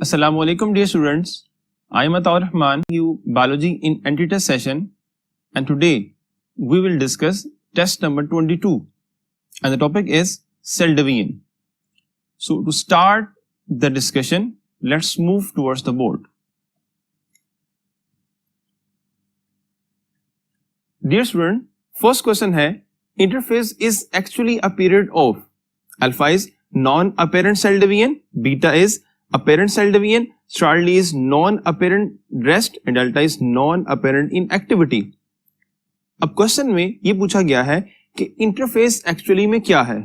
Assalamu alaikum dear students. I am Ataur Rahman, you biology in anti-test session, and today we will discuss test number 22 and the topic is cell division. So to start the discussion, let's move towards the board. Dear student, first question है interphase is actually a period of alpha is non-apparent cell division, beta is apparent cell division, Charlie is non-apparent rest and delta is non-apparent inactivity. अब question में ये पूछा गया है कि interface actually में क्या है.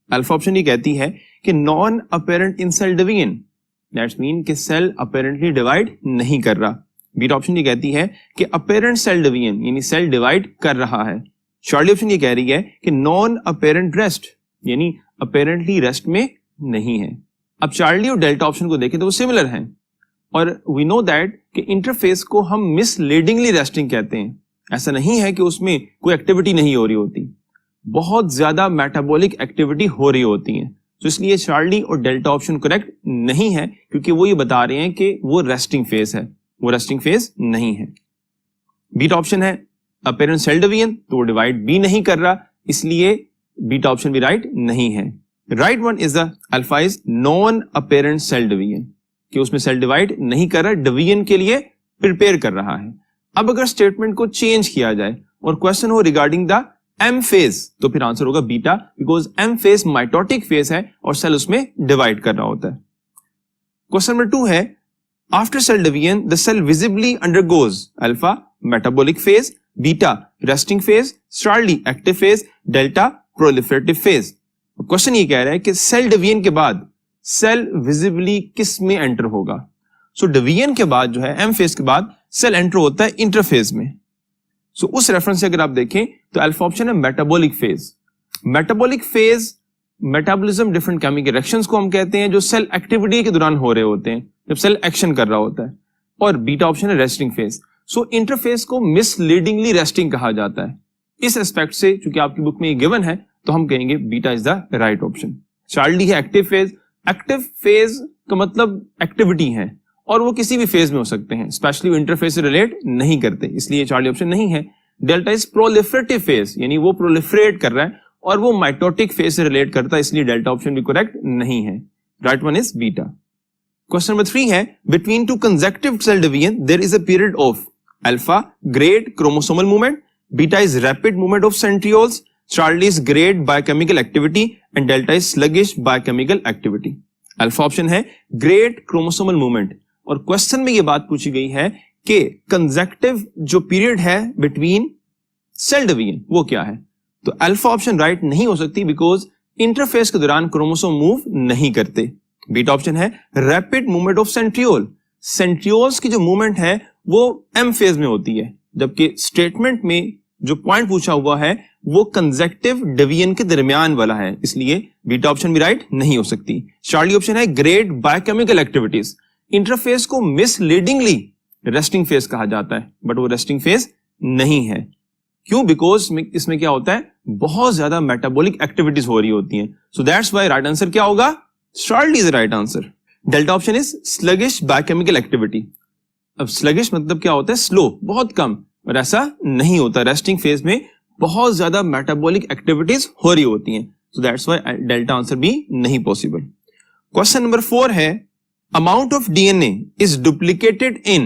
अल्फा ऑप्शन ये कहती है कि non apparent in cell division, that's mean कि सेल अपेरेंटली डिवाइड नहीं कर रहा. बीटा ऑप्शन ये कहती है कि अपेरेंट सेल डिवीजन यानी सेल डिवाइड कर रहा है. शॉर्टली ऑप्शन ये कह रही है कि नॉन अपेरेंट रेस्ट यानी अपेरेंटली रेस्ट में नहीं है. अब चार्ली और डेल्टा ऑप्शन को देखें तो वो सिमिलर हैं और वी नो दैट कि इंटरफेस को हम मिसलीडिंगली रेस्टिंग कहते हैं. ऐसा नहीं है कि उसमें कोई एक्टिविटी नहीं हो रही होती, बहुत ज्यादा मेटाबॉलिक एक्टिविटी हो रही होती है. तो इसलिए चार्ली और डेल्टा ऑप्शन करेक्ट नहीं है क्योंकि वो ये बता रहे हैं कि वो रेस्टिंग फेज है, वो रेस्टिंग फेज नहीं है. बीटा ऑप्शन है अपेरेंट सेल डिवीजन, तो वो डिवाइड भी नहीं कर रहा, इसलिए बीटा ऑप्शन भी राइट नहीं है. Right one is the alpha is non apparent cell division, कि उसमें सेल डिवाइड नहीं कर रहा, डिवीजन के लिए प्रिपेयर कर रहा है. अब अगर स्टेटमेंट को चेंज किया जाए और क्वेश्चन हो रिगार्डिंग द एम फेज, तो फिर आंसर होगा beta, because M phase mitotic phase है और सेल उसमें डिवाइड कर रहा होता है. क्वेश्चन नंबर 2 है after cell division the cell visibly undergoes alpha metabolic phase, beta resting phase, Charlie active phase, delta proliferative phase. Question ये कह रहा है कि सेल डिवीजन के बाद सेल विजिबली किस में एंटर होगा. सो डिवीजन के बाद जो है एम फेज के बाद सेल एंटर होता है इंटरफेज में. सो उस रेफरेंस से अगर आप देखें तो अल्फा ऑप्शन है metabolic phase. Metabolic phase metabolism different chemical reactions को हम कहते हैं जो सेल एक्टिविटी के दौरान हो रहे होते हैं, जब सेल एक्शन कर रहा होता है. और बीटा ऑप्शन है रेस्टिंग फेज. सो इंटरफेज को मिसलीडिंगली रेस्टिंग कहा जाता है. इस एस्पेक्ट से चूंकि आपकी बुक में ये गिवन है तो हम कहेंगे beta is the right option. Charlie है एक्टिव फेज. एक्टिव फेज का मतलब एक्टिविटी है और वो किसी भी फेज में हो सकते हैं, स्पेशली इंटरफेज से रिलेट नहीं करते, इसलिए चार्ली ऑप्शन नहीं है. डेल्टा इज प्रोलिफरेटिव फेज यानी वो प्रोलिफरेट कर रहा है और वो माइटोटिक फेज से रिलेट करता है, इसलिए डेल्टा ऑप्शन भी करेक्ट नहीं है. Right one is beta. Question number 3 है between two consecutive cell division there is a period of alpha grade chromosomal movement, beta is rapid movement of centrioles, Charlie is great biochemical activity and delta is sluggish biochemical activity. Alpha option है great chromosomal movement और question में ये बात पूछी गई है कि consecutive जो पीरियड है बिटवीन सेल डिवीजन वो क्या है. तो अल्फा ऑप्शन राइट नहीं हो सकती बिकॉज इंटरफेस के दौरान क्रोमोसोम मूव नहीं करते. बीटा ऑप्शन है rapid movement of centriole. Centrioles की जो मूवमेंट है वो एम फेज में होती है, जबकि स्टेटमेंट में जो पॉइंट पूछा हुआ है वो कंसेक्यूटिव डिवीजन के दरमियान वाला है, इसलिए बीटा ऑप्शन भी राइट नहीं हो सकती. चार्ली ऑप्शन है ग्रेट बायोकेमिकल एक्टिविटीज. इंटरफेस को मिसलीडिंगली रेस्टिंग फेज कहा जाता है बट वो रेस्टिंग फेज नहीं है. क्यों? बिकॉज इसमें क्या होता है, बहुत ज्यादा मेटाबॉलिक एक्टिविटीज हो रही होती हैं. So that's why right answer क्या होगा, Charlie is the right answer. Delta option is sluggish biochemical activity. अब स्लगिश मतलब क्या होता है, स्लो, बहुत कम, और ऐसा नहीं होता. रेस्टिंग फेज में बहुत ज्यादा मेटाबॉलिक एक्टिविटीज हो रही होती हैं. So that's why delta answer भी नहीं पॉसिबल. क्वेश्चन नंबर 4 है amount of DNA is duplicated in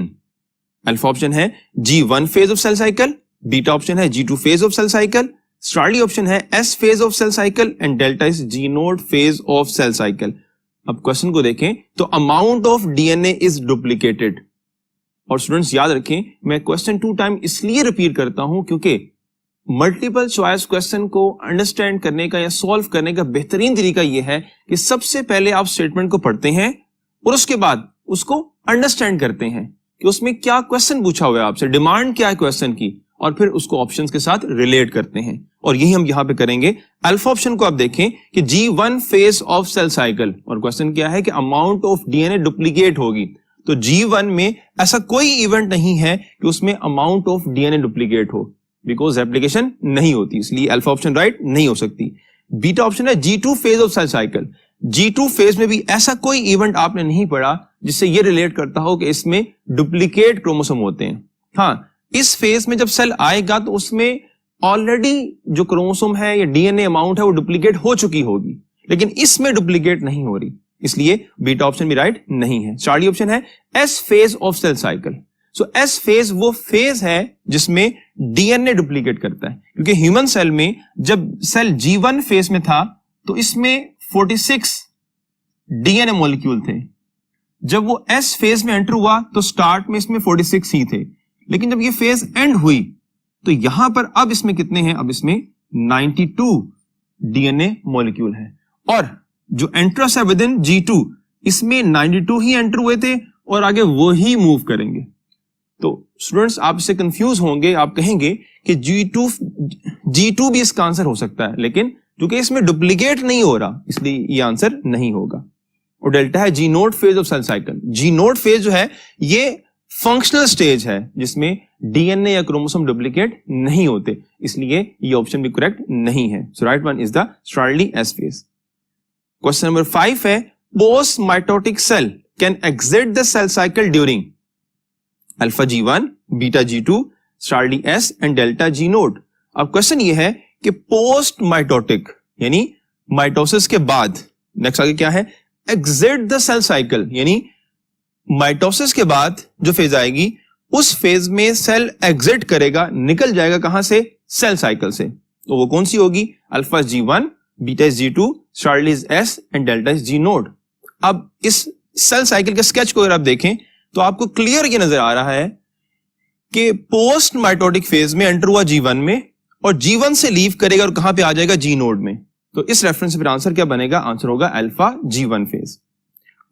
alpha option है G1 phase of cell cycle, beta option है G2 phase of cell cycle, Charlie option है S phase of cell cycle and delta is G0 phase of cell cycle. अब question को देखें तो amount of DNA is duplicated. और students याद रखें मैं क्वेश्चन 2 टाइम इसलिए रिपीट करता हूं क्योंकि मल्टीपल चॉइस क्वेश्चन को अंडरस्टैंड करने का या सॉल्व करने का बेहतरीन तरीका यह है कि सबसे पहले आप स्टेटमेंट को पढ़ते हैं और उसके बाद उसको अंडरस्टैंड करते हैं कि उसमें क्या क्वेश्चन पूछा हुआ है आपसे, डिमांड क्या है क्वेश्चन की, और फिर उसको ऑप्शंस के साथ रिलेट करते हैं. और यही हम यहां पे करेंगे. अल्फा ऑप्शन को आप देखें कि G1 phase of cell cycle और क्वेश्चन क्या है कि अमाउंट ऑफ डीएनए डुप्लीकेट होगी. तो G1 में ऐसा कोई इवेंट नहीं है कि उसमें अमाउंट ऑफ डीएनए डुप्लीकेट हो, बिकॉज रेप्लिकेशन नहीं होती, इसलिए अल्फा ऑप्शन राइट नहीं हो सकती. बीटा ऑप्शन है G2 phase of cell cycle. G2 phase में भी ऐसा कोई इवेंट आपने नहीं पढ़ा जिससे ये रिलेट करता हो कि इसमें डुप्लीकेट क्रोमोसोम होते हैं। हाँ, इस फेज में जब सेल आएगा तो उसमें ऑलरेडी जो क्रोमोसोम है या डीएनए अमाउंट है वो डुप्लीकेट हो चुकी होगी, लेकिन इसमें डुप्लीकेट नहीं हो रही, इसलिए बीटा ऑप्शन भी राइट नहीं है। चार्ली ऑप्शन है S phase of cell cycle. So S phase वो फेज है जिसमें डीएनए डुप्लीकेट करता है, क्योंकि ह्यूमन सेल में जब सेल G1 फेज में था तो इसमें 46 डीएनए मॉलिक्यूल थे। जब वो एस फेज में एंटर हुआ तो स्टार्ट में इसमें 46 ही थे, लेकिन जब ये फेज एंड हुई तो यहां पर अब इसमें कितने हैं, अब इसमें 92 डीएनए मॉलिक्यूल है। और जो एंट्रस है विद इन G2 इसमें 92 ही एंटर हुए थे और आगे वो ही मूव करेंगे। तो स्टूडेंट्स आप इससे कंफ्यूज होंगे, आप कहेंगे कि G2 भी इसका आंसर हो सकता है, लेकिन क्योंकि इसमें डुप्लीकेट नहीं हो रहा इसलिए ये आंसर नहीं होगा। और डेल्टा है G naught phase of cell cycle. G naught phase जो है ये फंक्शनल स्टेज है जिसमें डीएनए या क्रोमोसोम डुप्लीकेट नहीं होते, इसलिए ये ऑप्शन भी करेक्ट नहीं है। So right one is the charlie S phase. Question number 5 है post mitotic cell can exit the cell cycle during alpha G1, beta G2, charlie S and delta G naught. अब question ये है कि post mitotic यानी mitosis के बाद, next आगे क्या है, एग्जिट द सेल साइकिल यानी माइटोसिस के बाद जो फेज आएगी उस फेज में सेल एग्जिट करेगा, निकल जाएगा कहां से, सेल साइकिल से। तो वो कौन सी होगी, alpha G1, beta G2, charlie S and delta G naught. अब इस सेल साइकिल के स्केच को अगर आप देखें तो आपको क्लियर ये नजर आ रहा है कि पोस्ट माइटोटिक फेज में एंटर हुआ G1 में और G1 से लीव करेगा और कहां पे आ जाएगा, G नोड में। तो इस रेफरेंस से फिर आंसर क्या बनेगा, आंसर होगा alpha G1 phase.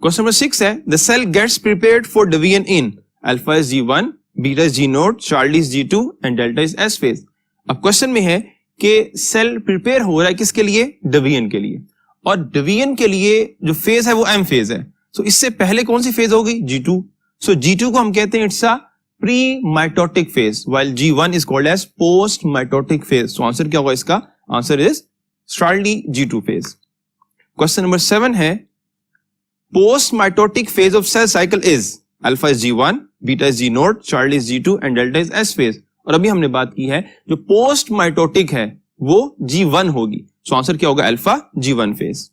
Question number 6 है the cell gets prepared for division in alpha is G1, beta is G naught, charlie is G2 and delta is S phase. अब क्वेश्चन में है कि सेल प्रिपेयर हो रहा है किसके लिए, डिवीजन के लिए, और डिवीजन के लिए जो फेज है वो M फेज है। सो इससे पहले कौन सी फेज होगी, G2। सो G2 को हम कहते हैं it's a pre mitotic phase, while G1 is called as post mitotic phase। So answer क्या होगा इसका, answer is charlie G2 phase. Question number 7 है post mitotic phase of cell cycle is alpha is G1, beta is G naught, charlie is G2 and delta is S phase. और अभी हमने बात की है जो पोस्ट माइटोटिक है वो G1 होगी। सो आंसर क्या होगा, alpha G1 phase.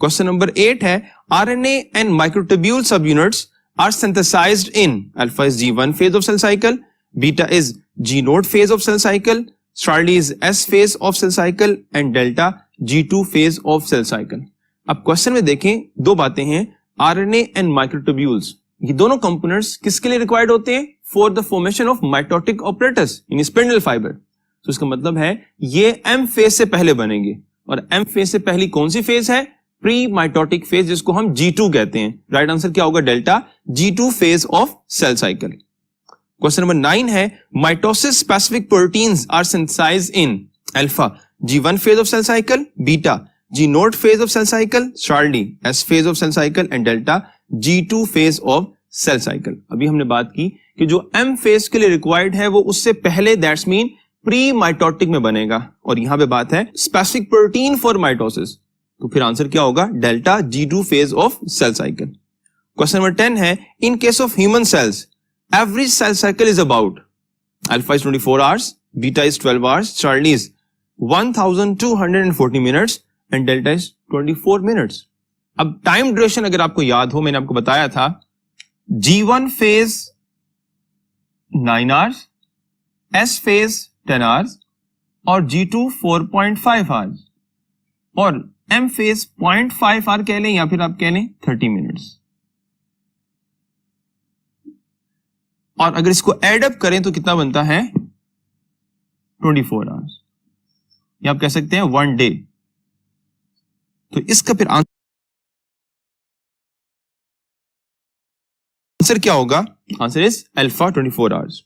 Question number 8 है RNA एंड माइक्रोट्यूब्यूल सब units are synthesized in alpha is G1 phase of cell cycle, beta is G node phase of cell cycle, Starly is S phase of cell cycle and delta G2 phase of cell cycle। अब question में देखें दो बातें हैं, RNA and microtubules ये दोनों components किसके लिए रिक्वायर्ड होते हैं, for the formation of mitotic apparatus in spindle fibre. तो इसका मतलब है ये M फेज से पहले बनेंगे, और M फेज से पहली कौन सी फेज है, प्री माइटोटिक फेज, जिसको हम G2 कहते हैं। राइट आंसर क्या होगा, delta G2 phase of cell cycle. Question number 9 है mitosis specific proteins are synthesised in alpha G1 phase of cell cycle, beta G naught phase of cell cycle, charlie S phase of cell cycle and delta G2 phase of cell cycle. अभी हमने बात की कि जो M phase के लिए required है वो उससे पहले, दैट्स मीन प्री माइटोटिक में बनेगा, और यहां पे बात है स्पेसिफिक प्रोटीन फॉर माइटोसिस, तो फिर आंसर क्या होगा, delta G2 phase of cell cycle. Question number 10 है in case of human cells average cell cycle is about alpha is 24 hours, beta is 12 hours, charlie is 1240 minutes and delta is 24 minutes. अब time duration अगर आपको याद हो, मैंने आपको बताया था G1 phase 9 hours, S phase 10 hours और G2 4.5 आवर्स, और M फेज 0.5 आवर कह लें या फिर आप कह लें 30 मिनट्स। और अगर इसको एड अप करें तो कितना बनता है, 24 आवर्स, या आप कह सकते हैं 1 डे। तो इसका फिर आंसर क्या होगा, answer is alpha 24 hours.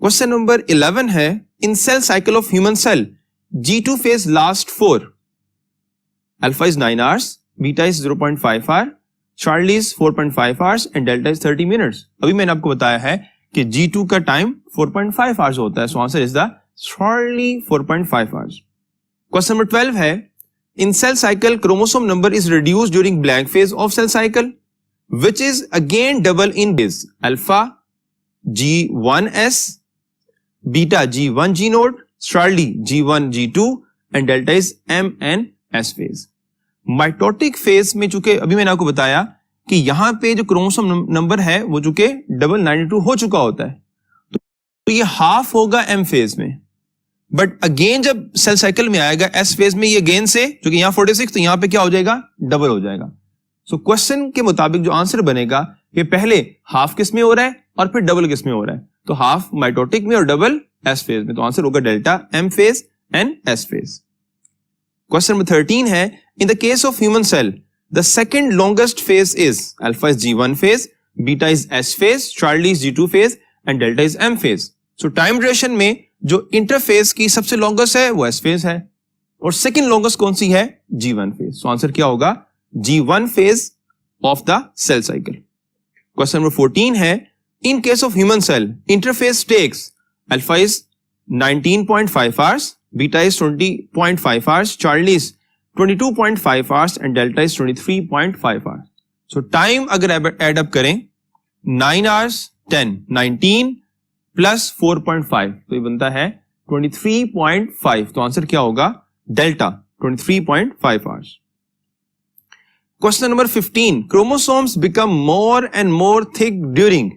Question number 11 है in cell cycle of human cell G2 phase last for alpha is 9 hours, beta is 0.5 hour, charlie is 4.5 hours and delta is 30 minutes. अभी मैंने आपको बताया है कि G2 का टाइम 4.5 आवर्स होता है, so answer is the charlie 4.5 hours. Question number 12 है In cell cycle, chromosome number is reduced during blank phase of cell cycle, which is again double in base. Alpha G1S, beta G1 G node, Charlie G1 G2 and delta is M and S phase. Mitotic phase में चूंकि अभी मैंने आपको बताया कि यहां पे जो क्रोमोसोम नंबर है वो चूंकि डबल 92 हो चुका होता है, तो ये हाफ होगा M फेज में, बट अगेन जब सेल साइकिल में आएगा एस फेज में ये अगेन से, जो कि यहां 46, तो यहां पे क्या हो जाएगा, डबल हो जाएगा. सो क्वेश्चन के मुताबिक जो आंसर बनेगा कि पहले हाफ किस में हो रहा है और फिर डबल किस में हो रहा है, तो हाफ माइटोटिक में और डबल एस फेज में, तो आंसर होगा delta M phase and S phase. Question number 13 है, in the case of human cell the second longest phase is alpha is G1 phase, beta is S phase, Charlie is G2 phase and delta is M phase. So time duration में जो interphase की सबसे longest है वो S phase है और second longest कौन सी है, G1 फेज. सो आंसर क्या होगा, G1 phase of the cell cycle. Question number 14 है, in case of human cell interphase takes alpha is 19.5 hours, beta is 20.5 hours, Charlie is 22.5 hours and delta is 23.5 hours. So time अगर add up करें 9 hours 10 19 plus 4.5 तो ये बनता है 23.5. तो answer क्या होगा, delta 23.5 hours. Question number 15. Chromosomes become more and more thick during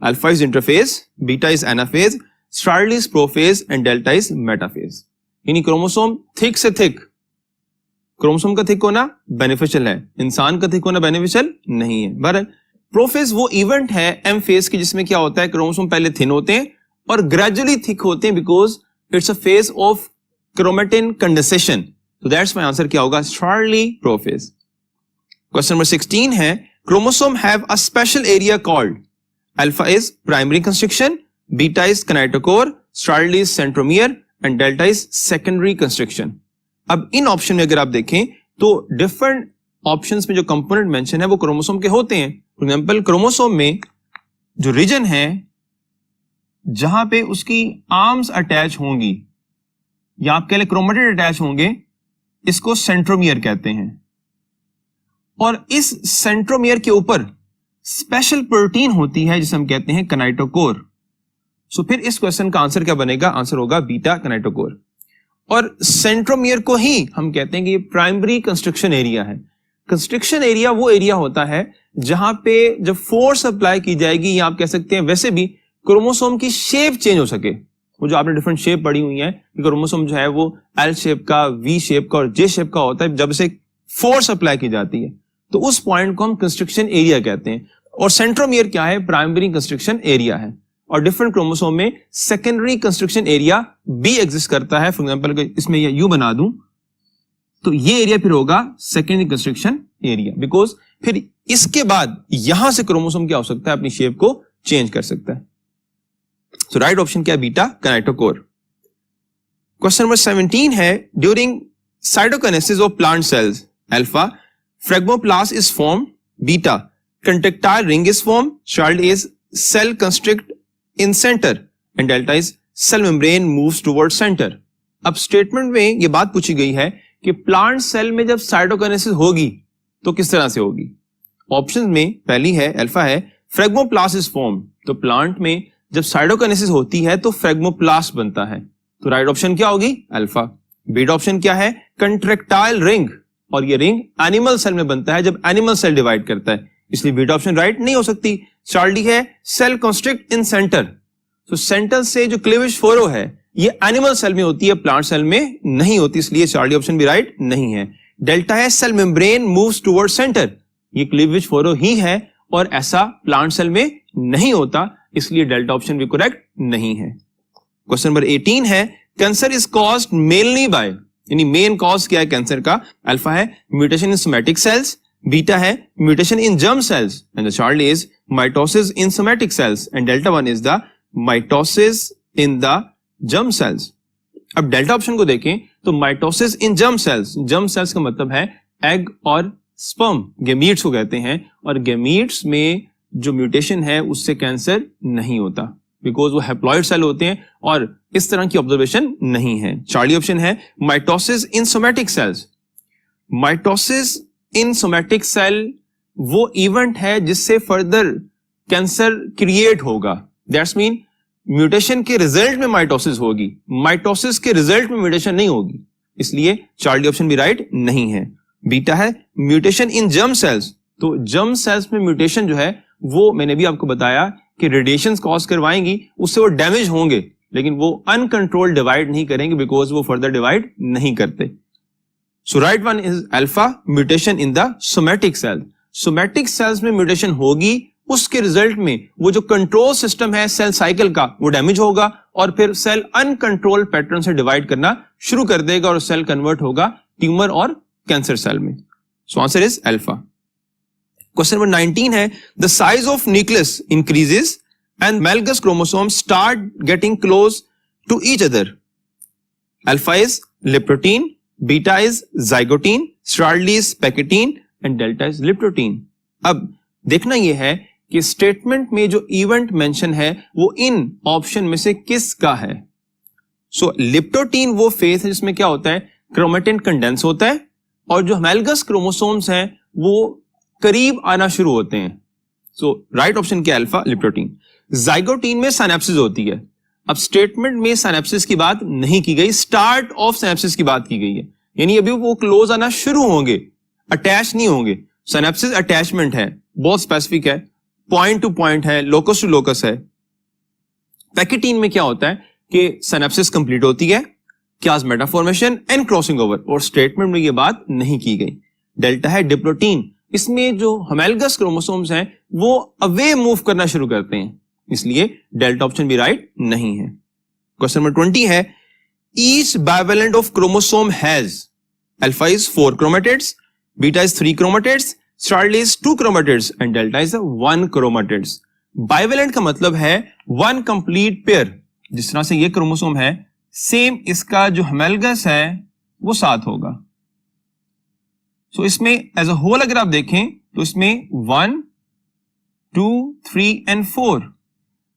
alpha is interphase, beta is anaphase, Charlie is prophase and delta is metaphase. यानी क्रोमोसोम थिक से थिक, क्रोमोसोम का थिक होना बेनिफिशियल है, इंसान का thick होना beneficial नहीं है. बहरहाल प्रोफेज वो इवेंट है एम फेज की जिसमें क्या होता है, क्रोमोसोम पहले थिन होते हैं और ग्रेजुअली थिक होते हैं because it's a phase of chromatin condensation. So that's my answer क्या होगा, चार्ली प्रोफेज. क्वेश्चन नंबर 16 है, chromosome have a special area called alpha is primary constriction, beta is kinetochore, Charlie is centromere and delta is secondary constriction. अब इन option में अगर आप देखें तो different options में जो कंपोनेंट मेंशन है वो क्रोमोसोम के होते हैं. फॉर एग्जांपल क्रोमोसोम में जो रीजन है जहां पे उसकी आर्म्स अटैच होंगी या आप कह लें क्रोमेटिड अटैच होंगे, इसको सेंट्रोमियर कहते हैं. और इस सेंट्रोमियर के ऊपर स्पेशल प्रोटीन होती है जिसे हम कहते हैं किनेटोकोर. सो फिर इस क्वेश्चन का आंसर क्या बनेगा, आंसर होगा बीटा किनेटोकोर. और सेंट्रोमियर को ही हम कहते हैं कि ये प्राइमरी कंस्ट्रक्शन एरिया है. कंस्ट्रक्शन एरिया वो एरिया होता है जहां पे जब फोर्स अप्लाई की जाएगी या आप कह सकते हैं वैसे भी क्रोमोसोम की शेप चेंज हो सके. वो जो आपने डिफरेंट शेप पढ़ी हुई है कि क्रोमोसोम जो है वो एल शेप का, वी शेप का और जे शेप का होता है, जब से फोर्स अप्लाई की जाती है तो उस पॉइंट को हम कंस्ट्रक्शन एरिया कहते हैं. और सेंट्रोमियर क्या है, प्राइमरी कंस्ट्रक्शन एरिया है. और डिफरेंट क्रोमोसोम में सेकेंडरी कंस्ट्रक्शन एरिया भी एग्जिस्ट करता है. फॉर एग्जांपल इसमें ये यू बना दूं तो ये एरिया फिर होगा सेकेंडरी कंस्ट्रक्शन एरिया, बिकॉज फिर इसके बाद यहां से क्रोमोसोम क्या हो सकता है, अपनी शेप को चेंज कर सकता है. सो राइट ऑप्शन क्या है, बीटा किनेटोकोर. क्वेश्चन नंबर 17 है, during cytokinesis of plant cells alpha phragmoplast is form, beta contractile ring is form, charlie is cell construct in centre and delta is cell membrane moves toward centre. अब statement में यह बात पूछी गई है कि plant cell में जब साइटोकाइनेसिस होगी तो किस तरह से होगी. ऑप्शन में पहली है अल्फा है फ्रेगमोप्लास्ट इज फॉर्म, तो प्लांट में जब साइटोकाइनेसिस होती है तो फ्रेगमोप्लास्ट बनता है, तो राइट ऑप्शन क्या होगी, अल्फा. बीटा ऑप्शन क्या है, कंट्रैक्टाइल रिंग, और ये रिंग एनिमल सेल में बनता है जब एनिमल सेल डिवाइड करता है, इसलिए बीटा ऑप्शन राइट नहीं हो सकती. चार्ली है सेल कंस्ट्रक्ट इन सेंटर, तो सेंटर से जो क्लीवेज फोरो है ये एनिमल सेल में होती है, प्लांट सेल में नहीं होती, इसलिए चार्ली ऑप्शन भी राइट नहीं है. डेल्टा है cell membrane moves toward centre, ये क्लीवेज फोरो ही है और ऐसा प्लांट सेल में नहीं होता, इसलिए डेल्टा ऑप्शन भी करेक्ट नहीं है. क्वेश्चन नंबर 18 है, cancer is caused mainly by, यानी मेन कॉज क्या है कैंसर का, अल्फा है mutation in somatic cells, beta है mutation in germ cells and the charlie is mitosis in somatic cells and delta 1 is the mitosis in the germ cells. अब delta option को देखें तो mitosis इन germ sales का मतलब है egg और sperm, gametes को कहते हैं, और गैमीट्स में जो म्यूटेशन है उससे कैंसर नहीं होता बिकॉज वो हैप्लॉइड सेल होते हैं और इस तरह की ऑब्जर्वेशन नहीं है. चार्ली ऑप्शन है mitosis in somatic cells, mitosis in somatic cell वो इवेंट है जिससे फर्दर कैंसर क्रिएट होगा। दैट्स मीन म्यूटेशन के रिजल्ट में माइटोसिस होगी, माइटोसिस के रिजल्ट में म्यूटेशन नहीं होगी, इसलिए चार्ली ऑप्शन भी राइट नहीं है। बीटा है म्यूटेशन इन जर्म सेल्स, तो जर्म सेल्स में म्यूटेशन जो है वो मैंने भी आपको बताया कि रेडिएशंस कॉज करवाएंगी, उससे वो डैमेज होंगे लेकिन वो अनकंट्रोल्ड डिवाइड नहीं करेंगे बिकॉज वो फर्दर डिवाइड नहीं करते। So right one is alpha, mutation in the somatic cell. Somatic cells में म्यूटेशन होगी, उसके रिजल्ट में वो जो कंट्रोल सिस्टम है सेल साइकिल का वो डैमेज होगा और फिर सेल अनकंट्रोल पैटर्न से डिवाइड करना शुरू कर देगा और सेल कन्वर्ट होगा ट्यूमर और कैंसर सेल में। So answer is alpha. Question number 19 है the size of nucleus increases and homologous chromosomes start getting close to each other. Alpha is lipprotein, beta is zygotine, Starley is pectine and delta is lipprotein. अब देखना यह है कि statement में जो event mention है वो इन ऑप्शन में से किसका है। सो लिप्टोटीन वो फेज है जिसमें क्या होता है, क्रोमेटिन कंडेंस होता है और जो homologous क्रोमोसोम्स हैं वो करीब आना शुरू होते हैं। सो राइट ऑप्शन क्या, अल्फा लिप्टोटीन। जाइगोटीन में सिनेप्सिस होती है। अब स्टेटमेंट में सिनेप्सिस की बात नहीं की गई, स्टार्ट ऑफ सिनेप्सिस की बात की गई है, यानी अभी वो क्लोज आना शुरू होंगे, अटैच नहीं होंगे। सिनेप्सिस अटैचमेंट है, बहुत स्पेसिफिक है, पॉइंट टू पॉइंट है, लोकस टू लोकस है। पैकेटीन में क्या होता है कि सिनेप्सिस कंप्लीट होती है, कियास्मेटा फॉर्मेशन एंड क्रॉसिंग ओवर, और स्टेटमेंट में ये बात नहीं की गई। डेल्टा है डिप्लोटीन, इसमें जो homologous क्रोमोसोम्स हैं वो अवे मूव करना शुरू करते हैं, इसलिए डेल्टा ऑप्शन भी राइट नहीं है। क्वेश्चन नंबर 20 है each bivalent of chromosome has, alpha is 4 chromatids, beta is 3 chromatids, charlie is 2 chromatids and delta is 1 chromatids. Bivalent का मतलब है 1 कंप्लीट पेयर, जिस तरह से ये क्रोमोसोम है सेम इसका जो homologous है वो 7 होगा। सो इसमें एज अ होल अगर आप देखें तो इसमें 1, 2, 3 एंड 4,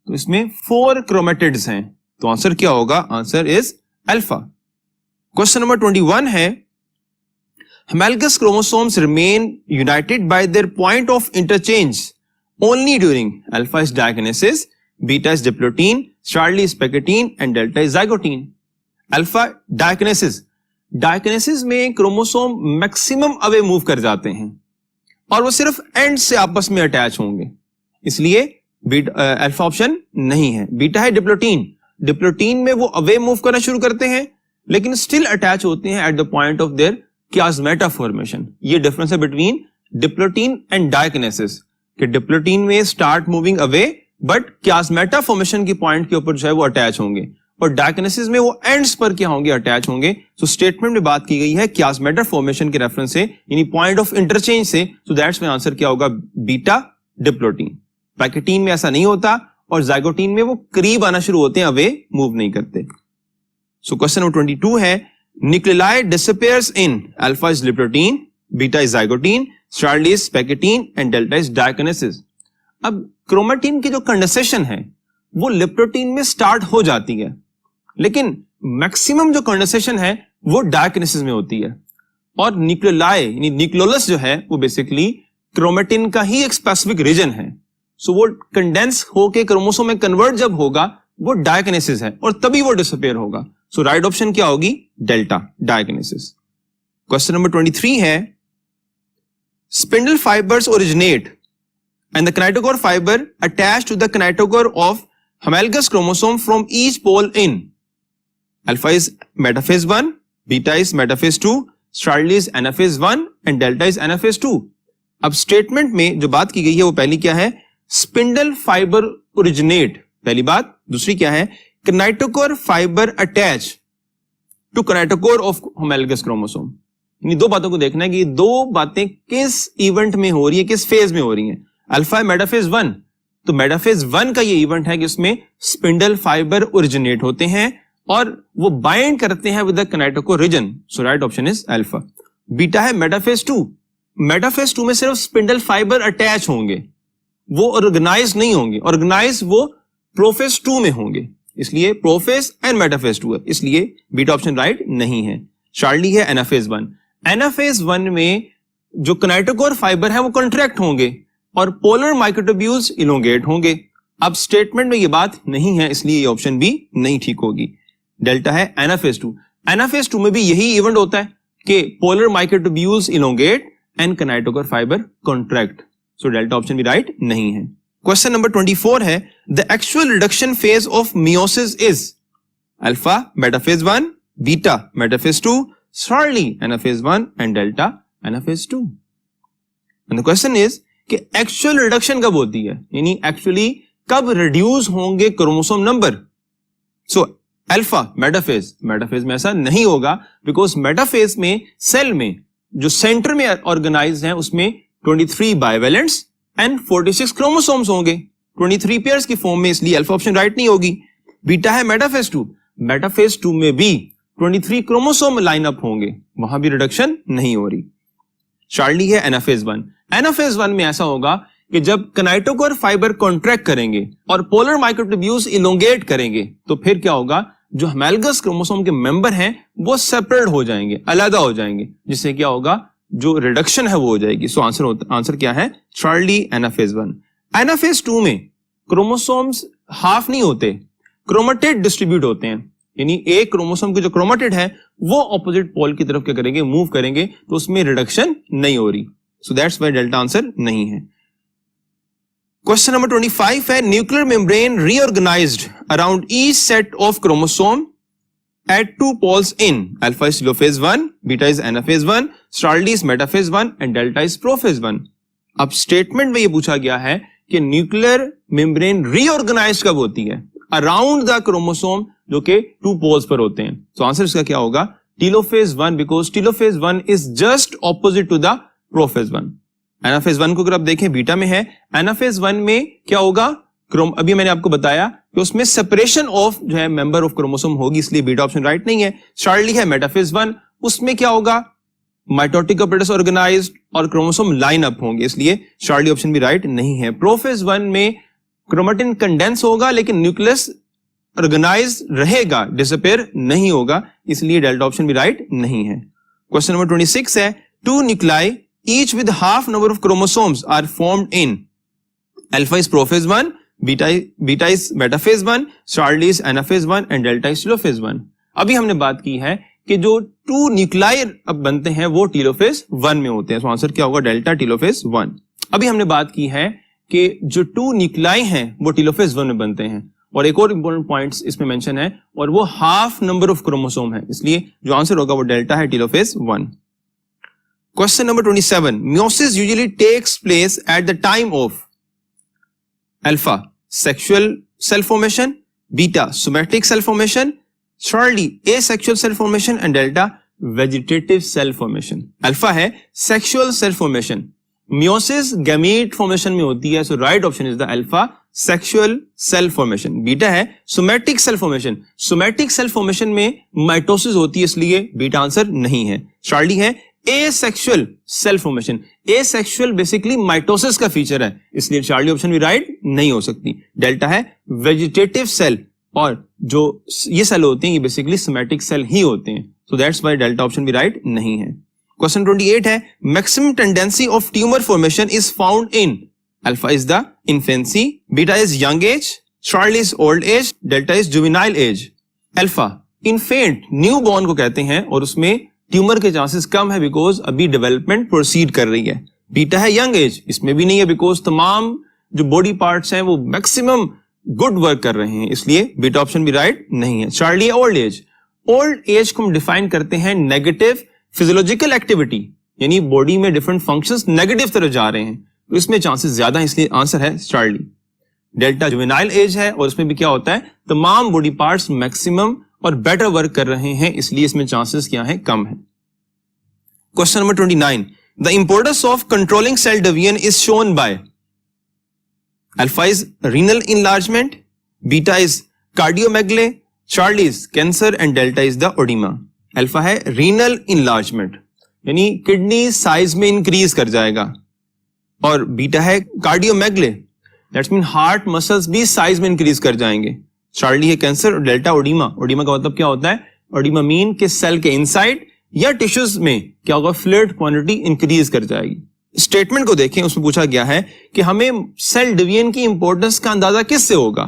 तो इसमें 4 क्रोमेटिड्स हैं, तो आंसर क्या होगा, answer is alpha. Question number 21 है homologous chromosomes remain united by their point of interchange only during alpha is diakinesis, beta is diplotin, Starley is pectine and delta is zygotine. Alpha diakinesis, डायकिनेसिस में chromosome maximum away move कर जाते हैं और वो सिर्फ and से आपस में अटैच होंगे, इसलिए अल्फा ऑप्शन नहीं है। बीटा है डिप्लोटीन, डिप्लोटीन में वो अवे मूव करना शुरू करते हैं लेकिन स्टिल अटैच होते हैं at the point of their chiasmata formation. ये डिफरेंस है बिटवीन डिप्लोटीन एंड डायकिनेसिस कि डिप्लोटीन में start moving away but chiasmata formation की पॉइंट के ऊपर जो है वो अटैच होंगे और डायकिनेसिस में वो एंड्स पर क्या होंगे, अटैच होंगे। सो स्टेटमेंट में बात की गई है कियास्मेटा फॉर्मेशन के रेफरेंस से, यानी पॉइंट ऑफ इंटरचेंज से। सो दैट्स माय आंसर क्या होगा, बीटा डिप्लोटीन। पैकेटीन में ऐसा नहीं होता और जाइगोटीन में वो करीब आना शुरू होते हैं, अवे मूव नहीं करते। सो क्वेश्चन नंबर 22 है nuclei disappears in, alpha is leptotene, beta is zygotene, charlie is pachytene and delta is diakinesis. अब क्रोमेटिन की जो कंडेंसेशन है वो लिप्टोटीन में स्टार्ट हो जाती है लेकिन मैक्सिमम जो कंडेंसेशन है वो डायकिनेसिस में होती है और न्यूक्लियाई यानी न्यूक्लियोलस जो है वो बेसिकली क्रोमेटिन का ही एक स्पेसिफिक रीजन है। सो वो कंडेंस होके क्रोमोसोम में कन्वर्ट जब होगा वो डायकिनेसिस है और तभी वो डिसअपीयर होगा। सो राइट ऑप्शन क्या होगी, डेल्टा डायकिनेसिस। क्वेश्चन नंबर 23 है spindle fibres originate and the kinetochore fiber attached to the kinetochore of homologous chromosome from each pole in alpha is metaphase 1, beta is metaphase 2, Starley is anaphase 1 and delta is anaphase 2. अब statement में जो बात की गई है वो पहली क्या है, स्पिंडल फाइबर ओरिजिनेट, पहली बात। दूसरी क्या है, kinetochore fiber attach to kinetochore of homologous chromosome। इन दो बातों को देखना है कि ये दो बातें किस इवेंट में हो रही है, किस फेज में हो रही है। अल्फा है मेटाफेज 1, तो मेटाफेज 1 का ये इवेंट है कि उसमें स्पिंडल फाइबर ओरिजिनेट होते हैं और वो बाइंड करते हैं with the kinetochore region. So right option is alpha. Beta है मेटाफेज 2, मेटाफेज 2 में सिर्फ स्पिंडल फाइबर अटैच होंगे, वो ऑर्गेनाइज नहीं होंगे, ऑर्गेनाइज वो प्रोफेज 2 में होंगे, इसलिए प्रोफेज एंड मेटाफेज 2 है, इसलिए बीटा ऑप्शन राइट नहीं है। स्टार्ली है एनाफेज 1, एनाफेज 1 में जो किनेटोकोर फाइबर है वो कॉन्ट्रैक्ट होंगे और पोलर माइक्रोट्यूब्यूल्स इलोंगेट होंगे। अब स्टेटमेंट में ये बात नहीं है, इसलिए ये ऑप्शन भी नहीं ठीक होगी। डेल्टा है एनाफेज 2। एनाफेज 2 में भी यही इवेंट होता है कि polar microtubules elongate and kinetochore fibre contract. So delta option भी राइट नहीं है। क्वेश्चन नंबर 24 है the actual reduction phase of meiosis is alpha metaphase 1, beta metaphase 2, Charlie anaphase 1 and delta anaphase 2। And the question is कि actual reduction कब होती है, यानी actually कब रिड्यूस होंगे chromosome number. So alpha metaphase में ऐसा नहीं होगा, बिकॉज मेटाफेज में सेल में जो सेंटर में ऑर्गेनाइज है उसमें 23 बाइवेलेंट्स एंड 46 क्रोमोसोम्स होंगे 23 पेयर्स की फॉर्म में, इसलिए अल्फा ऑप्शन राइट नहीं होगी। बीटा है मेटाफेज 2। मेटाफेज 2 में भी 23 क्रोमोसोम लाइन अप होंगे, वहां भी रिडक्शन नहीं हो रही। चार्ली है एनाफेज 1। एनाफेज 1 में ऐसा होगा कि जब किनेटोकोर फाइबर कॉन्ट्रैक्ट करेंगे और पोलर माइक्रोट्यूब्यूल्स इलोंगेट करेंगे तो फिर क्या होगा, जो हेमैलगस क्रोमोसोम के मेंबर हैं वो सेपरेट हो जाएंगे, अलग हो जाएंगे, जिससे क्या होगा, जो रिडक्शन है वो हो जाएगी। सो आंसर क्या है, चार्ली एनाफेज 1। एनाफेज 2 में क्रोमोसोम्स हाफ नहीं होते, क्रोमेटिड डिस्ट्रीब्यूट होते हैं, यानी एक क्रोमोसोम के जो क्रोमेटिड है वो ऑपोजिट पोल की तरफ क्या करेंगे, मूव करेंगे, तो उसमें रिडक्शन नहीं हो रही। So that's why delta answer नहीं है। क्वेश्चन नंबर 25 है nuclear membrane reorganised around each set of chromosome at 2 poles in alpha is telophase 1, beta is anaphase 1, Charlie is metaphase 1 and delta is prophase 1। अब statement में ये पूछा गया है कि न्यूक्लियर मेम्ब्रेन रीऑर्गेनाइज कब होती है, अराउंड द क्रोमोसोम जो कि 2 पोल्स पर होते हैं। तो आंसर इसका क्या होगा, telophase 1, because telophase 1 is just opposite to the prophase 1। Anaphase 1 को अगर आप देखें बीटा में है, एनाफेज 1 में क्या होगा, अभी मैंने आपको बताया कि उसमें सेपरेशन ऑफ जो है मेंबर ऑफ क्रोमोसोम होगी, इसलिए बीटा ऑप्शन राइट नहीं है। चार्ली है मेटाफेज 1, उसमें क्या होगा, माइटोटिक apparatus ऑर्गेनाइज्ड और क्रोमोसोम लाइन अप होंगे, इसलिए चार्ली ऑप्शन भी राइट नहीं है। प्रोफेज 1 में क्रोमेटिन कंडेंस होगा लेकिन न्यूक्लियस ऑर्गेनाइज रहेगा, डिसअपीयर नहीं होगा, इसलिए डेल्टा ऑप्शन भी राइट नहीं है। क्वेश्चन नंबर 26 है 2 nuclei each with half number of chromosomes are formed in alpha is prophase 1, beta is metaphase 1, Charlie is anaphase 1 and delta is telophase 1। अभी हमने बात की है कि जो 2 न्यूक्लियाई अब बनते हैं वो टेलोफेज 1 में होते हैं, तो आंसर क्या होगा, डेल्टा टेलोफेज 1। अभी हमने बात की है कि जो 2 न्यूक्लियाई हैं वो टेलोफेज 1 में बनते हैं, और एक और इंपॉर्टेंट पॉइंट्स इसमें मेंशन है, और वो हाफ नंबर ऑफ क्रोमोसोम है, इसलिए जो आंसर होगा वो डेल्टा है telophase 1। Question number 27, meiosis usually takes place at the time of alpha sexual cell formation, beta somatic cell formation, charlie asexual cell formation and delta vegetative cell formation. Alpha है sexual cell formation, meiosis gamete formation में होती है, so right option is the alpha sexual cell formation. Beta है somatic cell formation, somatic cell formation में mitosis होती है, इसलिए beta answer नहीं है। चार्ली है asexual cell formation, asexual basically mitosis का फीचर है, इसलिए चार्ली ऑप्शन भी राइट नहीं हो सकती। डेल्टा है वेजिटेटिव सेल, और जो ये सेल होते हैं ये बेसिकली सोमैटिक सेल ही होते हैं, so that's why delta option भी राइट नहीं है। क्वेश्चन 28 है maximum tendency of tumour formation is found in alpha is the infancy, beta is young age, Charlie is old age, delta is juvenile age. Alpha infant newborn को कहते हैं और उसमें tumour के chances कम है because अभी development proceed कर रही है। बीटा है यंग एज, इसमें भी नहीं है बिकॉज तमाम जो बॉडी पार्ट्स हैं वो मैक्सिमम गुड वर्क कर रहे हैं, इसलिए बीटा ऑप्शन भी राइट नहीं है। Charlie old age, old age को हम डिफाइन करते हैं नेगेटिव फिजियोलॉजिकल एक्टिविटी, यानी बॉडी में डिफरेंट फंक्शंस नेगेटिव तरफ जा रहे हैं, तो इसमें चांसेस ज्यादा है, इसलिए आंसर है चार्ली। डेल्टा जुवेनाइल एज है और इसमें भी क्या होता है, तमाम बॉडी पार्ट्स मैक्सिमम और बेटर वर्क कर रहे हैं, इसलिए इसमें चांसेस क्या है, कम है। Question number 29, the importance of controlling cell division is shown by alpha is renal enlargement, beta is cardiomegaly, charlie is cancer and delta is the oedema. Alpha है रीनल इनलार्जमेंट, यानी किडनी साइज में increase कर जाएगा, और beta है cardiomegaly, that's mean heart muscles भी size में increase कर जाएंगे। चार्ली है कैंसर और डेल्टा ओडिमा। ओडिमा का मतलब क्या होता है, ओडिमा मीन के सेल के इनसाइड या टिश्यूज में क्या होगा, फ्लूइड क्वांटिटी इंक्रीज कर जाएगी। स्टेटमेंट को देखें, उसमें पूछा गया है कि हमें सेल डिवीजन की इंपॉर्टेंस का अंदाजा किससे होगा।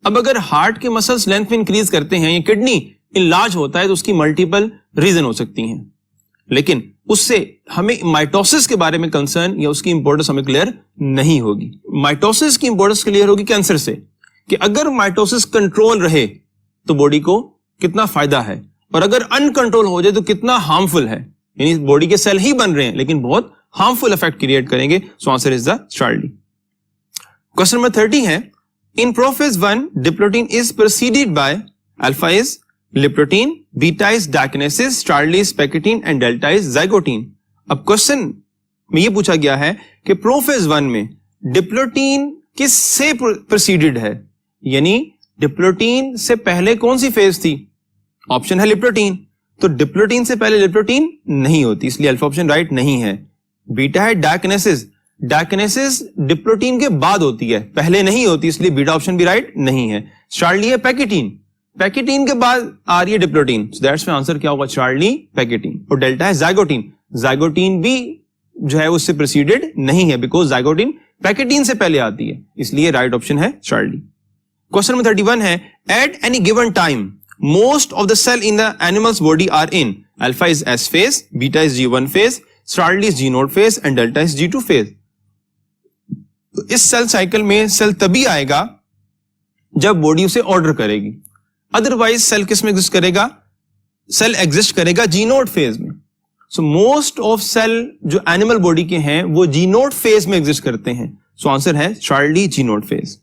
अब अगर हार्ट के मसल्स लेंथ में इंक्रीज करते हैं या किडनी इनलार्ज होता है तो उसकी मल्टीपल रीजन हो सकती हैं, लेकिन उससे हमें माइटोसिस के बारे में कंसर्न या उसकी इंपॉर्टेंस हमें क्लियर नहीं होगी। माइटोसिस की इंपॉर्टेंस क्लियर होगी कैंसर से, कि अगर माइटोसिस कंट्रोल रहे तो बॉडी को कितना फायदा है, और अगर अनकंट्रोल हो जाए तो कितना हार्मफुल है। यानी बॉडी के सेल ही बन रहे हैं लेकिन बहुत हार्मफुल इफेक्ट क्रिएट करेंगे। So answer is the charlie. Question number 30 है, in prophase 1 diplotene is preceded by alpha is leptotene, beta is diakinesis, charlie is pachytene and delta is zygotene. अब question में ये पूछा गया है कि prophase 1 में डिप्लोटीन किससे प्रेसीडेड है, यानी डिप्लोटीन से पहले कौन सी फेज थी। ऑप्शन है लिप्टोटीन, तो डिप्लोटीन से पहले लिप्टोटीन नहीं होती, इसलिए अल्फा ऑप्शन राइट नहीं है। बीटा है डायकिनेसिस, डायकिनेसिस डिप्लोटीन के बाद होती है, पहले नहीं होती, इसलिए बीटा ऑप्शन भी राइट नहीं है। चार्ल्ड डी है पैकेटीन, पैकेटीन के बाद आ रही है diplotene, so that's my answer क्या होगा, चार्ल्ड डी पैकेटीन। और डेल्टा है जाइगोटीन, जाइगोटीन भी जो है उससे प्रेसीडेड नहीं है, बिकॉज जाइगोटीन पैकेटीन से पहले आती है, इसलिए राइट ऑप्शन है चार्ल्ड डी। क्वेश्चन नंबर 31 है, at any given time most of the cell in the animal's body are in alpha is S phase, beta is G1 phase, Child is G node phase and delta is G2 phase। तो इस cell cycle में cell तभी आएगा जब body उसे order करेगी, otherwise cell किस में एग्जिस्ट करेगा, सेल एग्जिस्ट करेगा जी नोड फेज में। सो मोस्ट ऑफ सेल जो एनिमल बॉडी के हैं वो जी नोड फेज में एग्जिस्ट करते हैं। सो आंसर है charlie G naught phase.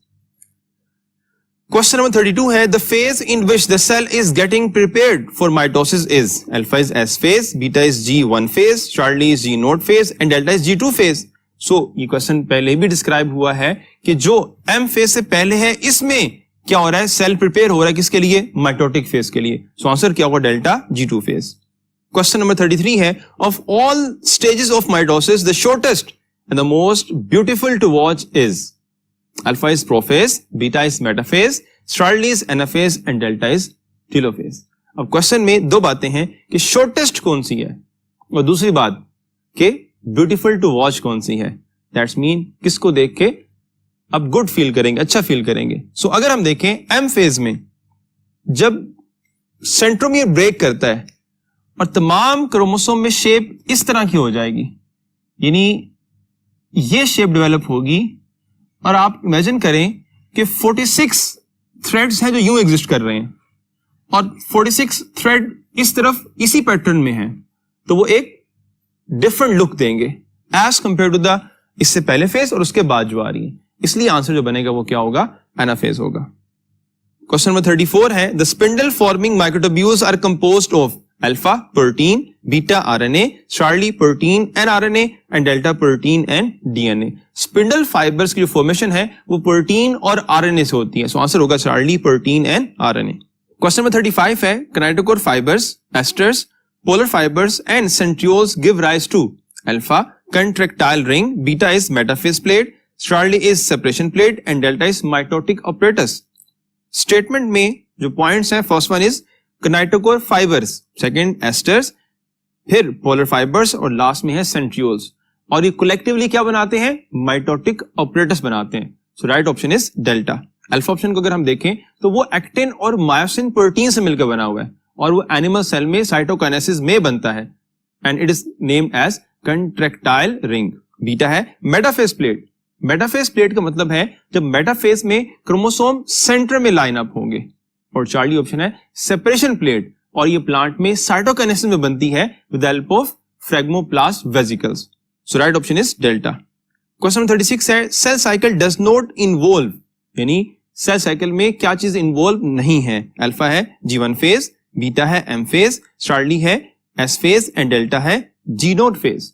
Question number 32 है, the phase in which the cell is getting prepared for mitosis is alpha is S phase, beta is G1 phase, charlie is G naught phase and delta is G2 phase. So ये question पहले भी describe हुआ है कि जो M phase से पहले है इसमें क्या हो रहा है, सेल प्रिपेयर हो रहा है किसके लिए, माइटोटिक फेज के लिए। सो आंसर क्या होगा, delta G2 phase. Question number 33 है, of all stages of mitosis the shortest and the most beautiful to watch is alpha is prophase, beta is metaphase, charlie is anaphase and delta is telophase. अब question में दो बातें हैं कि shortest कौन सी है और दूसरी बात कि ब्यूटीफुल टू वॉच कौन सी है। दैट्स मीन किसको देख के अब गुड फील करेंगे, अच्छा फील करेंगे। सो अगर हम देखें एम फेज में जब सेंट्रोमियर ब्रेक करता है और तमाम क्रोमोसोम में शेप इस तरह की हो जाएगी, यानी ये शेप डेवलप होगी और आप इमेजिन करें कि 46 थ्रेड्स हैं जो यूं एग्जिस्ट कर रहे हैं और 46 थ्रेड इस तरफ इसी पैटर्न में हैं, तो वो एक डिफरेंट लुक देंगे एज कंपेयर टू द इससे पहले फेज और उसके बाद जो आ रही है। इसलिए आंसर जो बनेगा वो क्या होगा, एनाफेज होगा। क्वेश्चन नंबर 34 है, the spindle forming microtubules are composed of alpha protein, beta RNA, Charlie protein and RNA and delta protein and DNA. Spindle fibres की जो फॉर्मेशन है वो प्रोटीन और आरएनए से होती है। सो आंसर होगा Charlie protein and RNA. Question number 35 है, kinetochore fibres, asters, polar fibres and centrioles give rise to alpha contractile ring, beta is metaphase plate, Charlie is separation plate and delta is mitotic apparatus. Statement में जो points हैं, first one is kinetochore fibres, second asters, फिर polar fibres और last में है centrioles, और ये collectively क्या बनाते हैं, माइटोटिक ऑपरेटस बनाते हैं। So right option is delta. Alpha option को अगर हम देखें तो वो एक्टिन और मायोसिन प्रोटीन से मिलकर बना हुआ है और वो एनिमल सेल में साइटोकाइनेसिस में बनता है and it is named as contractile ring. Beta है मेटाफेज प्लेट। मेटाफेज प्लेट का मतलब है जब मेटाफेज में क्रोमोसोम सेंटर में लाइन अप होंगे, और चार्ली ऑप्शन है सेपरेशन प्लेट, और ये प्लांट में साइटोकाइनेसिस में बनती है with the help of phragmoplast vesicles. So right option is delta. Question number 36 है, cell cycle does not involve, यानी सेल साइकिल में क्या चीज इन्वॉल्व नहीं है। अल्फा है G1 फेज, बीटा है M फेज, चार्ली है S फेज एंड डेल्टा है G नोड फेज।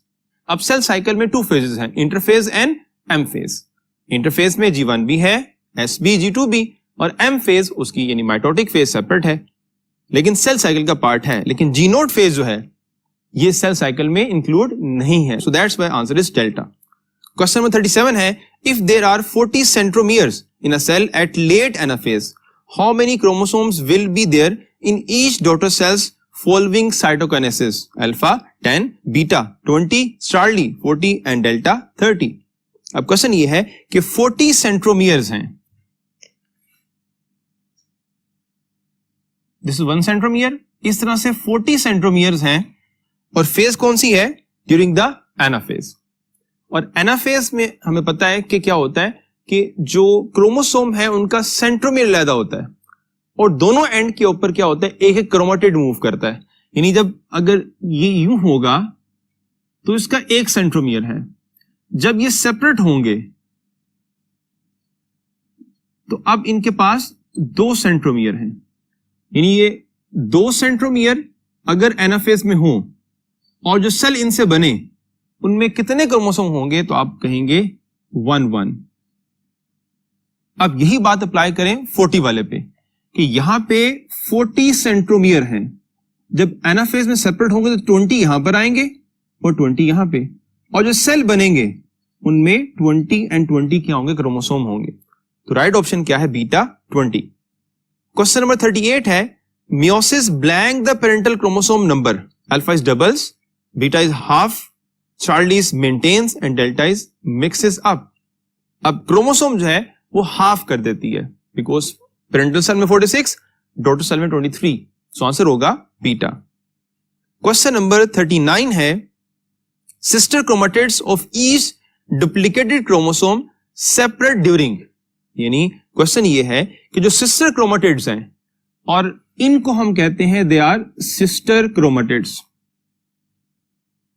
अब सेल साइकिल में 2 फेजेस हैं, interphase and M phase. Interphase में G1 भी है, S भी, G2 भी, और M फेज उसकी यानी माइटोटिक फेज सेपरेट है, लेकिन सेल साइकिल का पार्ट है। लेकिन G नोड फेज जो है ये सेल साइकिल में इंक्लूड नहीं है। So that's why answer is delta. Question number 37 है, if there are 40 centromeres in a cell at late anaphase, how many chromosomes will be there in each daughter cell's following cytokinesis: alpha 10, beta 20, Charlie 40 and delta 30. अब question ये है कि 40 centromeres हैं. This is 1 centromere. इस तरह से 40 centromeres हैं और फेज कौन सी है? During the anaphase. और एनाफेज में हमें पता है कि क्या होता है कि जो क्रोमोसोम है उनका सेंट्रोमियर अलग होता है और दोनों एंड के ऊपर क्या होता है? एक एक क्रोमेटिड मूव करता है. यानी जब अगर ये यूं होगा तो इसका एक सेंट्रोमियर है. जब ये सेपरेट होंगे तो अब इनके पास 2 सेंट्रोमियर हैं. यानी ये 2 सेंट्रोमियर अगर एनाफेज में हो और जो सेल इनसे बने उनमें कितने क्रोमोसोम होंगे? तो आप कहेंगे 1 अब यही बात अप्लाई करें 40 वाले पे कि यहां पे 40 सेंट्रोमियर हैं. जब एनाफेज में सेपरेट होंगे तो 20 यहां पर आएंगे और 20 यहां पे, और जो सेल बनेंगे उनमें 20 एंड 20 क्या होंगे? क्रोमोसोम होंगे. तो राइट ऑप्शन क्या है? बीटा 20. क्वेश्चन नंबर 38 है meiosis blank the parental chromosome number. Alpha is doubles, beta is half, Charlie is maintains and delta is mixes up. अब क्रोमोसोम जो है वो हाफ कर देती है बिकॉज पेरेंटल सेल में 46, डॉटर सेल में 23. सो आंसर होगा बीटा. क्वेश्चन नंबर 39 है sister chromatids of each duplicated chromosome separate during. यानी क्वेश्चन ये है कि जो सिस्टर क्रोमेटिड्स हैं और इनको हम कहते हैं they are sister chromatids.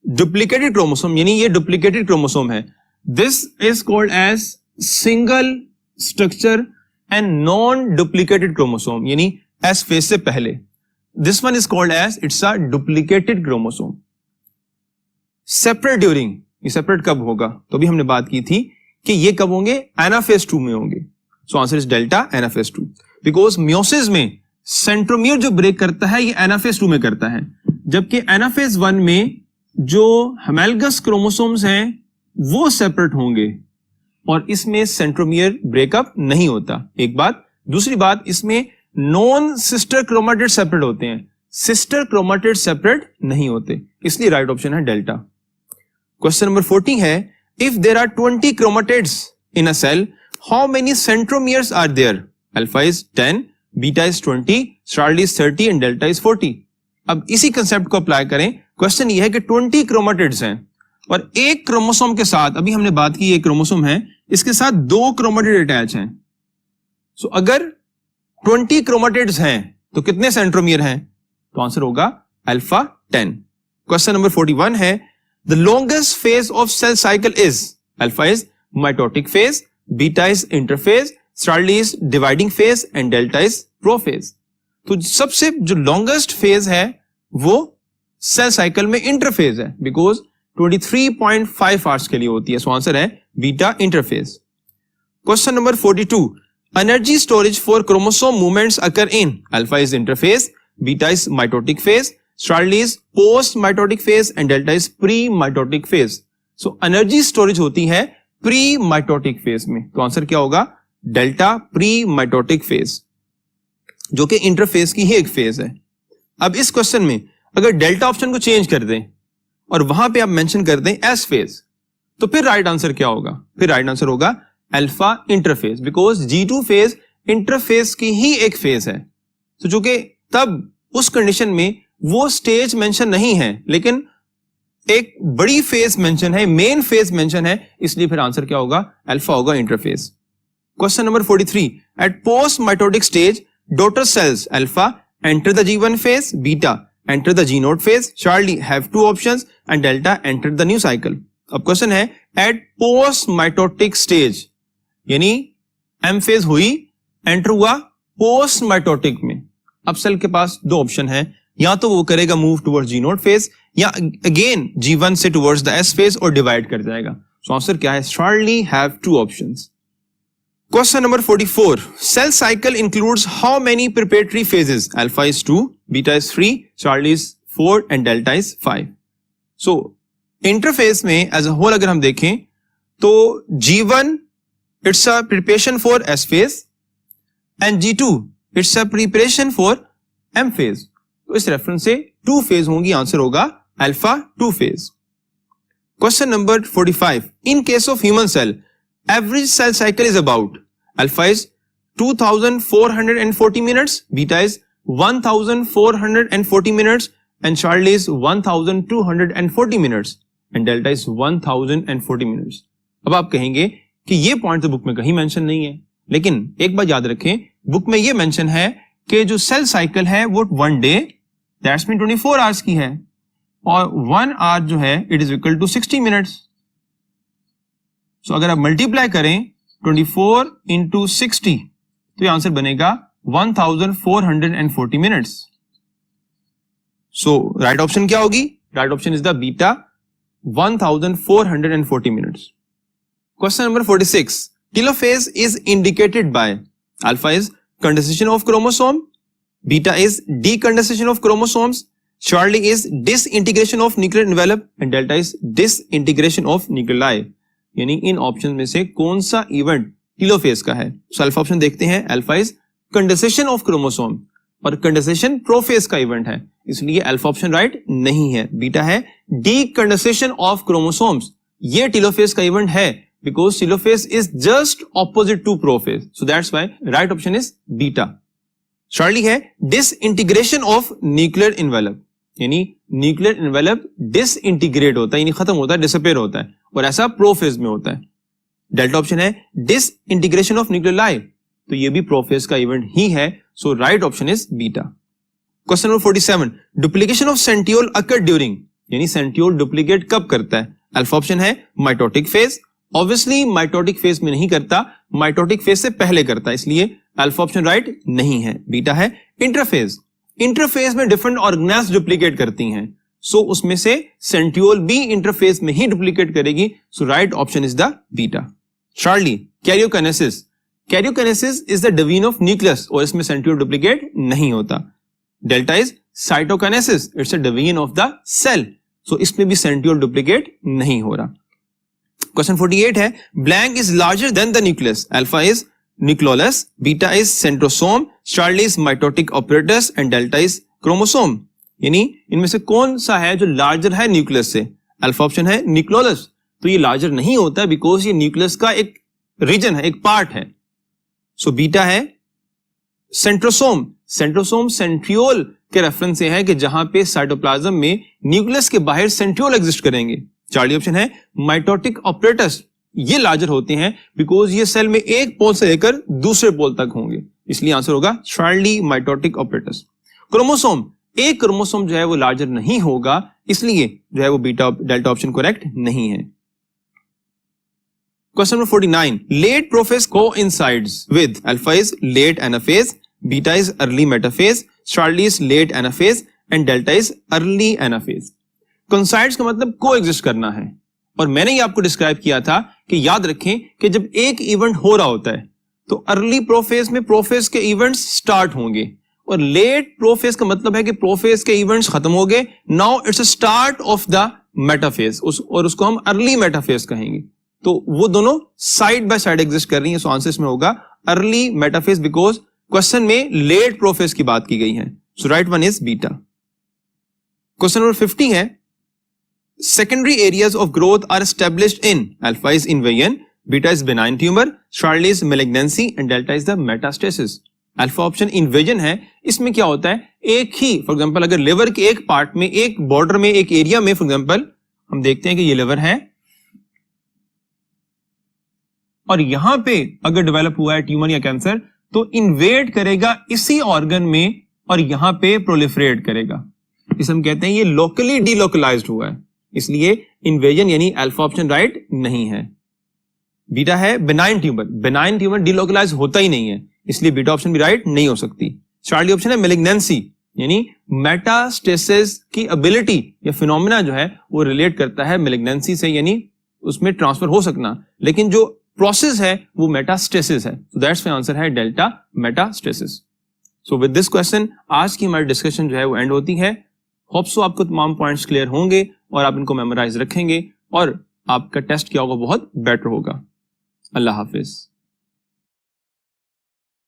Duplicated chromosome यानी ये डुप्लीकेटेड क्रोमोसोम है. This is called as single structure and non duplicated chromosome. यानी एस फेज से पहले this one is called as it's a duplicated chromosome. Separate during, ये separate कब होगा? तो भी हमने बात की थी कि ये कब होंगे? एनाफेज 2 में होंगे. सो answer is delta anaphase 2 because meiosis में सेंट्रोमियर जो ब्रेक करता है ये एनाफेज 2 में करता है, जबकि एनाफेज 1 में जो हेमैलगस क्रोमोसोम्स हैं वो सेपरेट होंगे और इसमें सेंट्रोमियर ब्रेकअप नहीं होता. एक बात. दूसरी बात, इसमें नॉन सिस्टर क्रोमेटिड सेपरेट होते हैं, सिस्टर क्रोमेटिड सेपरेट नहीं होते, इसलिए राइट ऑप्शन है डेल्टा. क्वेश्चन नंबर 40 है if there are 20 chromatids in a cell how many centromeres are there? Alpha is 10, beta is 20, Charlie is 30 and delta is 40. अब इसी concept को अप्लाई करें. Question ये है कि 20 क्रोमेटिड्स हैं और एक क्रोमोसोम के साथ, अभी हमने बात की एक क्रोमोसोम है, इसके साथ 2 क्रोमेटिड अटैच हैं. सो अगर 20 क्रोमेटिड्स हैं तो कितने सेंट्रोमियर हैं? तो आंसर होगा अल्फा 10. क्वेश्चन नंबर 41 है the longest phase of cell cycle is. Alpha is mitotic phase, beta is interphase, Charlie is dividing phase and delta is prophase. तो सबसे जो लॉन्गेस्ट फेज है वो सेल साइकिल में इंटरफेज है because 23.5 hours के लिए होती है. सो आंसर है beta interphase. Question number 42 energy storage for chromosome movements occur in. Alpha is interphase, beta is mitotic phase, Charlie is post mitotic phase and delta is pre mitotic phase. So energy storage होती है pre mitotic phase में. तो answer क्या होगा? Delta pre mitotic phase, जो कि interphase की ही एक फेज है. अब इस क्वेश्चन में अगर डेल्टा ऑप्शन को चेंज कर दें और वहां पे आप मेंशन कर दें एस फेज, तो फिर राइट आंसर क्या होगा? फिर राइट आंसर होगा alpha interphase because G2 phase interphase की ही एक फेज है. तो चूंकि तब उस कंडीशन में वो स्टेज मेंशन नहीं है लेकिन एक बड़ी फेज मेंशन है, मेन फेज मेंशन है, इसलिए फिर आंसर क्या होगा? अल्फा होगा interphase. Question number 43 at post mitotic stage daughter cells alpha enter the G1 phase, beta enter the G0 phase, Charlie have 2 options and delta enter the new cycle. अब question है at post mitotic stage यानी M phase हुई, enter हुआ post mitotic में. अब cell के पास 2 option है, या तो वो करेगा मूव टुवर्ड्स G0 फेज या अगेन G1 से टुवर्ड्स द S फेज और डिवाइड कर जाएगा. सो आंसर क्या है? Charlie have 2 options. Question number 44. Cell cycle includes how many preparatory phases? Alpha is 2, beta is 3, Charlie is 4 and delta is 5. So interphase में as a whole अगर हम देखें तो G1 it's a preparation for S phase and G2 it's a preparation for M phase. तो इस reference से 2 phase होंगी, answer होगा alpha 2 phase. Question number 45, in case of human cell average cell cycle is about alpha is 2440 minutes, beta is 1440 minutes and Charlie is 1240 minutes and delta is 1040 minutes। अब आप कहेंगे कि ये point तो book में कहीं mention नहीं है, लेकिन एक बात याद रखें, बुक में ये मेंशन है कि जो सेल साइकिल है वो 1 डे दैट्स मीन 24 आवर्स की है और 1 आवर जो है it is equal to 60 minutes. So अगर आप मल्टीप्लाई करें 24 इंटू 60 तो ये आंसर बनेगा 1440 मिनट्स। सो राइट ऑप्शन क्या होगी? Right option is the beta 1440 minutes. Question number 46, telophase is indicated by alpha is condensation of chromosome, beta is डीकंडेंसेशन of chromosomes, Charlie is disintegration of nuclear envelope and delta is disintegration of nuclei. यानी इन option में से कौन सा event telophase का है? So alpha option देखते हैं, alpha is condensation of chromosome और कंडेंसेशन प्रोफेज का इवेंट है, इसलिए अल्फा ऑप्शन राइट नहीं है। बीटा है डीकंडेंसेशन ऑफ क्रोमोसोम्स, ये टेलोफेज का इवेंट है because telophase is just opposite to prophase, so that's why right option is beta. Charlie है डिसइंटीग्रेशन ऑफ न्यूक्लियर एनवेलप, यानी न्यूक्लियर एनवेलप डिसइंटीग्रेट होता है, यानी खत्म होता है, डिसअपीयर होता है और ऐसा प्रोफेज में होता है। डेल्टा ऑप्शन है डिसइंटीग्रेशन ऑफ न्यूक्लियोलाई, तो ये भी प्रोफेज का इवेंट ही है, so right option is beta. Question number 47, duplication of centriole occur during, यानी सेंट्रियोल डुप्लीकेट कब करता है? अल्फा ऑप्शन है mitotic phase, obviously mitotic phase में नहीं करता, माइटोटिक फेज से पहले करता है, इसलिए अल्फा ऑप्शन राइट नहीं है। बीटा है इंटरफेज, इंटरफेज में डिफरेंट ऑर्गेनेल्स डुप्लीकेट करती हैं, सो उसमें से सेंट्रियोल भी इंटरफेज में ही डुप्लीकेट करेगी, so right option is the beta. Charlie karyokinesis, karyokinesis is the division of nucleus और इसमें सेंट्रियोल डुप्लीकेट नहीं होता। Delta is cytokinesis, it's a division of the cell, so इसमें भी सेंट्रियोल डुप्लीकेट नहीं हो रहा। क्वेश्चन 48 है, blank is larger than the nucleus, alpha is nucleolus, beta is centrosome, Charlie is mitotic apparatus and delta is chromosome. यानी इनमें से कौन सा है जो लार्जर है न्यूक्लियस से? अल्फा ऑप्शन है न्यूक्लियोलस, तो ये लार्जर नहीं होता बिकॉज ये न्यूक्लियस का एक रीजन है, एक पार्ट है। सो बीटा है सेंट्रोसोम, सेंट्रोसोम सेंट्रियोल के रेफरेंस से है कि जहां पे साइटोप्लाज्म में न्यूक्लियस के बाहर सेंट्रियोल एग्जिस्ट करेंगे। चार्ली ऑप्शन है माइटोटिक ऑपरेटस, ये लार्जर होते हैं बिकॉज ये सेल में एक पोल से लेकर दूसरे पोल तक होंगे, इसलिए आंसर होगा चार्ली माइटोटिक ऑपरेटस। क्रोमोसोम, एक क्रोमोसोम जो है वो लार्जर नहीं होगा, इसलिए जो है वो बीटा डेल्टा ऑप्शन करेक्ट नहीं है। Question number 49, late prophase coincides with alpha is late anaphase, beta is early metaphase, Charlie is late anaphase and delta is early anaphase. Coincides का मतलब को एग्जिस्ट करना है और मैंने ये आपको डिस्क्राइब किया था कि याद रखें कि जब एक इवेंट हो रहा होता है तो अर्ली प्रोफेज में प्रोफेज के इवेंट्स स्टार्ट होंगे और लेट प्रोफेज का मतलब है कि प्रोफेज के इवेंट्स खत्म हो गए, now it's a start of the metaphase और उसको हम अर्ली मेटाफेज कहेंगे। तो वो दोनों साइड बाय साइड एग्जिस्ट कर रही हैं, सो आंसर इसमें होगा अर्ली मेटाफेज बिकॉज क्वेश्चन में लेट प्रोफेज की बात की गई है, so right one is beta. Question number 50 है, secondary areas of growth are established in alpha is invasion, beta is benign tumor, Charlie is malignancy and delta is the metastasis। Alpha option invasion है, इसमें क्या होता है एक ही for example अगर liver के एक पार्ट में एक बॉर्डर में एक एरिया में फॉर एग्जांपल हम देखते हैं कि ये लिवर है और यहां पे अगर डेवलप हुआ है ट्यूमर या कैंसर तो इन्वेड करेगा इसी ऑर्गन में और यहां पे प्रोलिफरेट करेगा, इसे हम कहते हैं ये लोकली डिलोकलाइज्ड हुआ है, इसलिए इन्वेजन यानी अल्फा ऑप्शन राइट नहीं है। बीटा है benign tumour, benign tumour delocalise होता ही नहीं है, इसलिए बीटा ऑप्शन भी राइट नहीं हो सकती। चार्ली ऑप्शन है मेलिग्नेंसी, यानी मेटास्टेसिस की एबिलिटी या फिनोमेना जो है वो रिलेट करता है मेलिग्नेंसी से, यानी उसमें ट्रांसफर हो सकना, लेकिन जो प्रोसेस है वो मेटास्टेसिस है, सो दैट्स माय आंसर है delta metastasis. So with this question आज की हमारी डिस्कशन जो है वो एंड होती है। होप सो आपको तमाम पॉइंट्स क्लियर होंगे और आप इनको मेमोराइज रखेंगे और आपका टेस्ट क्या होगा बहुत बेटर होगा। अल्लाह हाफिज।